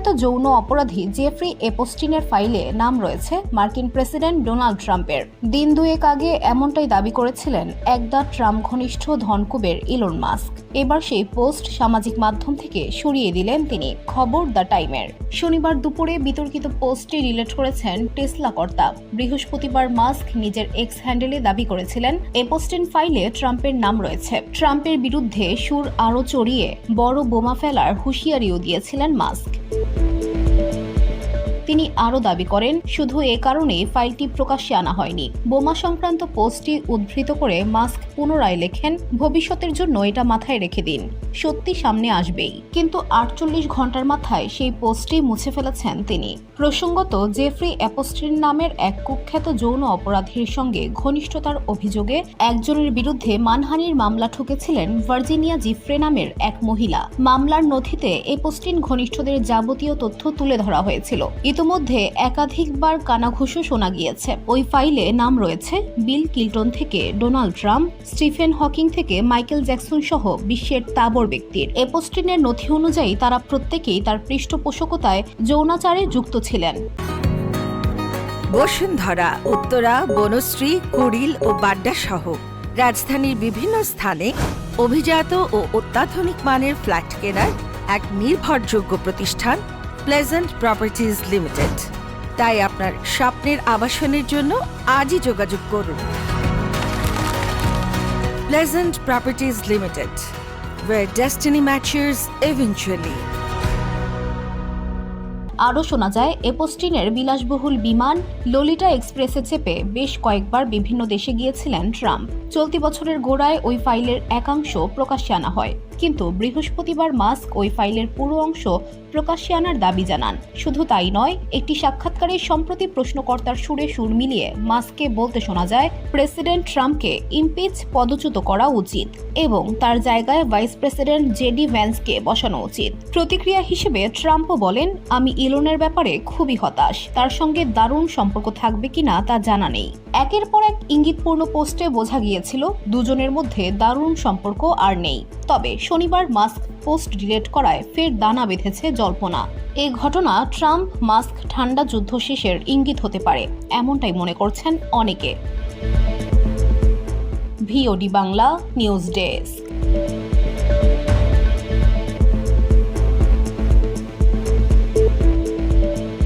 কুখ্যাত যৌন অপরাধী জেফ্রি এপস্টিনের ফাইলে নাম রয়েছে মার্কিন প্রেসিডেন্ট ডোনাল্ড ট্রাম্পের। দিন দুয়েক আগে এমনটাই দাবি করেছিলেন একদা ট্রাম্প ঘনিষ্ঠ ধনকুবের ইলন মাস্ক। এবার সেই পোস্ট সামাজিক মাধ্যম থেকে সরিয়ে দিলেন তিনি। খবর দ্য টাইমের। শনিবার দুপুরে বিতর্কিত পোস্টটি ডিলিট করেছেন টেসলা কর্তা। বৃহস্পতিবার মাস্ক নিজের এক্স হ্যান্ডেলে দাবি করেছিলেন এপস্টিন ফাইলে ট্রাম্পের নাম রয়েছে। ট্রাম্পের বিরুদ্ধে সুর আরও চড়িয়ে বড় বোমা ফেলার হুঁশিয়ারিও দিয়েছিলেন মাস্ক। তিনি আরও দাবি করেন, শুধু এ কারণে ফাইলটি প্রকাশ্যে আনা হয়নি। বোমা সংক্রান্ত পোস্টটি উদ্ধৃত করে মাস্ক পুনরায় লেখেন, ভবিষ্যতের জন্য এটা মাথায় রেখে দিন, সত্যি সামনে আসবেই। কিন্তু 48 ঘন্টার মাথায় সেই পোস্টটি মুছে ফেলেছেন তিনি। প্রসঙ্গত, জেফ্রি এপস্টিন নামের এক কুখ্যাত যৌন অপরাধীর সঙ্গে ঘনিষ্ঠতার অভিযোগে একজনের বিরুদ্ধে মানহানির মামলা ঠুকেছিলেন ভার্জিনিয়া জিফ্রে নামের এক মহিলা। মামলার নথিতে এপস্টিন ঘনিষ্ঠদের যাবতীয় তথ্য তুলে ধরা হয়েছিল। ইতিমধ্যে একাধিকবার কানাঘুষো শোনা গিয়েছে। ওই ফাইলে নাম রয়েছে বিল ক্লিন্টন থেকে ডোনাল্ড ট্রাম্প, স্টিফেন হকিং থেকে মাইকেল জ্যাকসন সহ বিশ্বের তাবর ব্যক্তির। এপস্টিনের নথি অনুযায়ী তারা প্রত্যেকেই তার পৃষ্ঠপোষকতায় যৌনাচারে যুক্ত ছিলেন। বসুন্ধরা, উত্তরা, বনশ্রী, কুড়িল ও বাড্ডা সহ রাজধানীর বিভিন্ন স্থানে অভিজাত ও অত্যাধুনিক মানের ফ্ল্যাট কেনার এক নির্ভরযোগ্য প্রতিষ্ঠান প্লেজেন্ট প্রপার্টিজ লিমিটেড। তাই আপনার স্বপ্নের আবাসনের জন্য আজই যোগাযোগ করুন। Pleasant properties limited, where destiny matches eventually. আরও শোনা যায়, এপস্টিনের বিলাসবহুল বিমান ললিটা এক্সপ্রেসে চেপে বেশ কয়েকবার বিভিন্ন দেশে গিয়েছিলেন ট্রাম্প। চলতি বছরের গোড়ায় ওই ফাইলের একাংশ প্রকাশ্যে আনা হয়, কিন্তু বৃহস্পতিবার মাস্ক ওই ফাইলের পুরো অংশ প্রকাশ্যে আনার দাবি জানান। শুধু তাই নয়, একটি সাক্ষাৎকারে সম্প্রতি প্রশ্নকর্তার সুরে সুর মিলিয়ে মাস্ককে বলতে শোনা যায়, প্রেসিডেন্ট ট্রাম্পকে ইমপিচ পদচ্যুত করা উচিত এবং তার জায়গায় ভাইস প্রেসিডেন্ট জেডি ভ্যান্সকে বসানো উচিত। প্রতিক্রিয়া হিসেবে ট্রাম্পও বলেন, আমি ইলনের ব্যাপারে খুবই হতাশ, তার সঙ্গে দারুণ সম্পর্ক থাকবে কিনা তা জানা নেই। একের পর এক ইঙ্গিতপূর্ণ পোস্টে বোঝা গিয়েছিল দুজনের মধ্যে দারুণ সম্পর্ক আর নেই। তবে শনিবার মাস্ক পোস্ট ডিলিট করায় ফের দানা বেঁধেছে জল্পনা। এই ঘটনা ট্রাম্প মাস্ক ঠান্ডা যুদ্ধ শেষের ইঙ্গিত হতে পারে, এমনটাই মনে করছেন অনেকে। VOD Bangla news desk.